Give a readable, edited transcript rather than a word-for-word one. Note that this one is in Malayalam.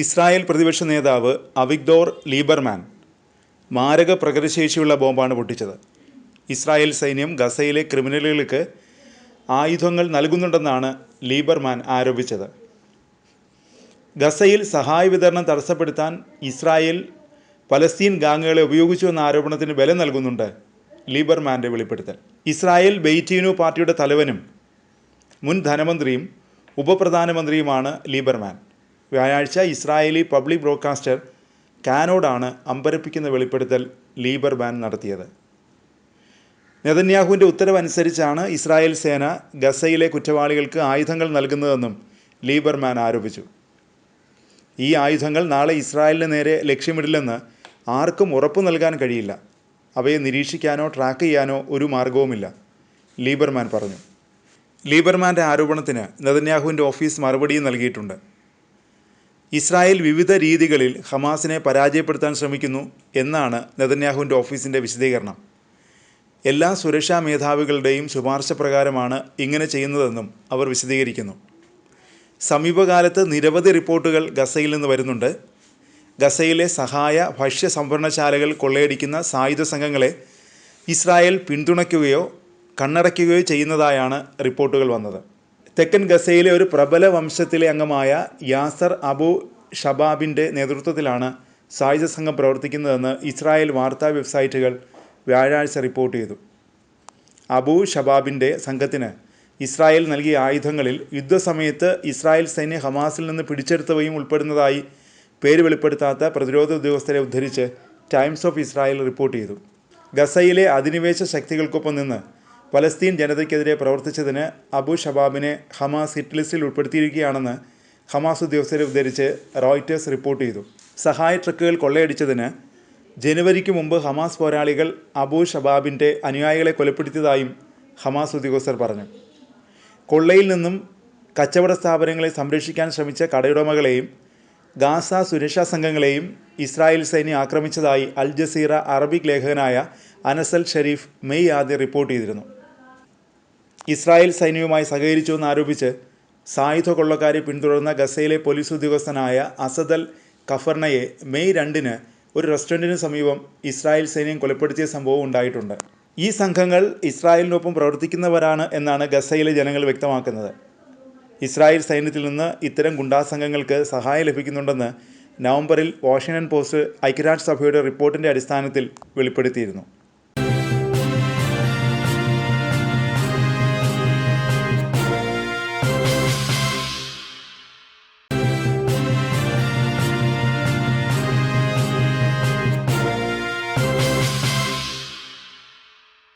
ഇസ്രായേൽ പ്രതിപക്ഷ നേതാവ് അവിഗ്ദോർ ലീബർമാൻ മാരക പ്രകൃതിശേഷിയുള്ള ബോംബാണ് പൊട്ടിച്ചത്. ഇസ്രായേൽ സൈന്യം ഗസയിലെ ക്രിമിനലുകൾക്ക് ആയുധങ്ങൾ നൽകുന്നുണ്ടെന്നാണ് ലീബർമാൻ ആരോപിച്ചത്. ഗസയിൽ സഹായ വിതരണം തടസ്സപ്പെടുത്താൻ ഇസ്രായേൽ പലസ്തീൻ ഗാങ്ങുകളെ ഉപയോഗിച്ചുവെന്ന ആരോപണത്തിന് ബലം നൽകുന്നുണ്ട് ലീബർമാൻ്റെ വെളിപ്പെടുത്തൽ. ഇസ്രായേൽ ബെയ്റ്റീനു പാർട്ടിയുടെ തലവനും മുൻ ധനമന്ത്രിയും ഉപപ്രധാനമന്ത്രിയുമാണ് ലീബർമാൻ. വ്യാഴാഴ്ച ഇസ്രായേലി പബ്ലിക് ബ്രോഡ്കാസ്റ്റർ കാനോടാണ് അമ്പരപ്പിക്കുന്ന വെളിപ്പെടുത്തൽ ലീബർമാൻ നടത്തിയത്. നെതന്യാഹുവിൻ്റെ ഉത്തരവനുസരിച്ചാണ് ഇസ്രായേൽ സേന ഗസയിലെ കുറ്റവാളികൾക്ക് ആയുധങ്ങൾ നൽകുന്നതെന്നും ലീബർമാൻ ആരോപിച്ചു. ഈ ആയുധങ്ങൾ നാളെ ഇസ്രായേലിന് നേരെ ലക്ഷ്യമിടില്ലെന്ന് ആർക്കും ഉറപ്പു നൽകാൻ കഴിയില്ല. അവയെ നിരീക്ഷിക്കാനോ ട്രാക്ക് ചെയ്യാനോ ഒരു മാർഗവുമില്ല, ലീബർമാൻ പറഞ്ഞു. ലീബർമാൻ്റെ ആരോപണത്തിന് നെതന്യാഹുവിൻ്റെ ഓഫീസ് മറുപടിയും നൽകിയിട്ടുണ്ട്. ഇസ്രായേൽ വിവിധ രീതികളിൽ ഹമാസിനെ പരാജയപ്പെടുത്താൻ ശ്രമിക്കുന്നു എന്നാണ് നെതന്യാഹുവിൻ്റെ ഓഫീസിൻ്റെ വിശദീകരണം. എല്ലാ സുരക്ഷാ മേധാവികളുടെയും ശുപാർശ പ്രകാരമാണ് ഇങ്ങനെ ചെയ്യുന്നതെന്നും അവർ വിശദീകരിക്കുന്നു. സമീപകാലത്ത് നിരവധി റിപ്പോർട്ടുകൾ ഗസയിൽ നിന്ന് വരുന്നുണ്ട്. ഗസയിലെ സഹായ ഭക്ഷ്യ സംഭരണശാലകൾ കൊള്ളയടിക്കുന്ന സായുധ സംഘങ്ങളെ ഇസ്രായേൽ പിന്തുണയ്ക്കുകയോ കണ്ണടയ്ക്കുകയോ ചെയ്യുന്നതായാണ് റിപ്പോർട്ടുകൾ വന്നത്. തെക്കൻ ഗസയിലെ ഒരു പ്രബല വംശത്തിലെ അംഗമായ യാസർ അബു ഷബാബിൻ്റെ നേതൃത്വത്തിലാണ് സായുധ സംഘം പ്രവർത്തിക്കുന്നതെന്ന് ഇസ്രായേൽ വാർത്താ വെബ്സൈറ്റുകൾ വ്യാഴാഴ്ച റിപ്പോർട്ട് ചെയ്തു. അബു ഷബാബിൻ്റെ സംഘത്തിന് ഇസ്രായേൽ നൽകിയ ആയുധങ്ങളിൽ യുദ്ധസമയത്ത് ഇസ്രായേൽ സൈന്യം ഹമാസിൽ നിന്ന് പിടിച്ചെടുത്തവയും ഉൾപ്പെടുന്നതായി പേര് വെളിപ്പെടുത്താത്ത പ്രതിരോധ ഉദ്യോഗസ്ഥരെ ഉദ്ധരിച്ച് ടൈംസ് ഓഫ് ഇസ്രായേൽ റിപ്പോർട്ട് ചെയ്തു. ഗസയിലെ അധിനിവേശ ശക്തികൾക്കൊപ്പം നിന്ന് പലസ്തീൻ ജനതയ്ക്കെതിരെ പ്രവർത്തിച്ചതിന് അബു ഷബാബിനെ ഹമാസ് ഹിറ്റ് ലിസ്റ്റിൽ ഉൾപ്പെടുത്തിയിരിക്കുകയാണെന്ന് ഹമാസ് ഉദ്യോഗസ്ഥരെ ഉദ്ധരിച്ച് റോയിറ്റേഴ്സ് റിപ്പോർട്ട് ചെയ്തു. സഹായ ട്രക്കുകൾ കൊള്ളയടിച്ചതിന് ജനുവരിക്ക് മുമ്പ് ഹമാസ് പോരാളികൾ അബു ഷബാബിൻ്റെ അനുയായികളെ കൊലപ്പെടുത്തിയതായും ഹമാസ് ഉദ്യോഗസ്ഥർ പറഞ്ഞു. കൊള്ളയിൽ നിന്നും കച്ചവട സ്ഥാപനങ്ങളെ സംരക്ഷിക്കാൻ ശ്രമിച്ച കടയുടമകളെയും ഗാസ സുരക്ഷാ സംഘങ്ങളെയും ഇസ്രായേൽ സൈന്യം ആക്രമിച്ചതായി അൽ ജസീറ അറബിക് ലേഖകനായ അനസൽ ഷെരീഫ് മെയ് ആദ്യം റിപ്പോർട്ട് ചെയ്തിരുന്നു. ഇസ്രായേൽ സൈന്യവുമായി സഹകരിച്ചുവെന്ന് ആരോപിച്ച് സായുധ കൊള്ളക്കാരെ പിന്തുടർന്ന ഗസയിലെ പോലീസ് ഉദ്യോഗസ്ഥനായ അസദൽ കഫർണയെ മെയ് 2 ഒരു റെസ്റ്റോറൻറ്റിന് സമീപം ഇസ്രായേൽ സൈന്യം കൊലപ്പെടുത്തിയ സംഭവം ഉണ്ടായിട്ടുണ്ട്. ഈ സംഘങ്ങൾ ഇസ്രായേലിനൊപ്പം പ്രവർത്തിക്കുന്നവരാണ് എന്നാണ് ഗസയിലെ ജനങ്ങൾ വ്യക്തമാക്കുന്നത്. ഇസ്രായേൽ സൈന്യത്തിൽ നിന്ന് ഇത്തരം ഗുണ്ടാ സംഘങ്ങൾക്ക് സഹായം ലഭിക്കുന്നുണ്ടെന്ന് നവംബറിൽ വാഷിംഗ്ടൺ പോസ്റ്റ് ഐക്യരാഷ്ട്രസഭയുടെ റിപ്പോർട്ടിൻ്റെ അടിസ്ഥാനത്തിൽ വെളിപ്പെടുത്തിയിരുന്നു.